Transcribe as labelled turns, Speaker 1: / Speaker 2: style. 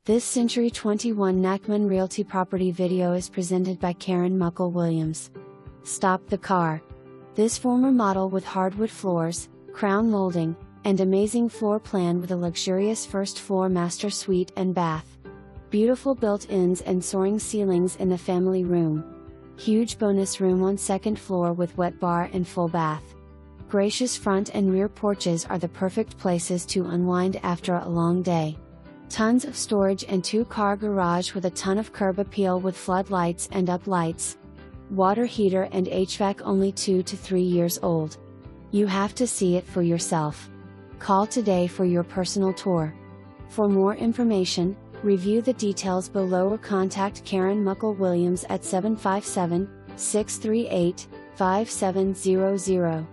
Speaker 1: This Century 21 Nachman Realty property video is presented by Karen Muckle-Williams. Stop the car. This former model with hardwood floors, crown molding, and amazing floor plan with a luxurious first floor master suite and bath. Beautiful built-ins and soaring ceilings in the family room. Huge bonus room on second floor with wet bar and full bath. Gracious front and rear porches are the perfect places to unwind after a long day. Tons of storage and 2-car garage with a ton of curb appeal with floodlights and uplights. Water heater and HVAC only 2 to 3 years old. You have to see it for yourself. Call today for your personal tour. For more information, review the details below or contact Karen Muckle-Williams at 757-638-5700.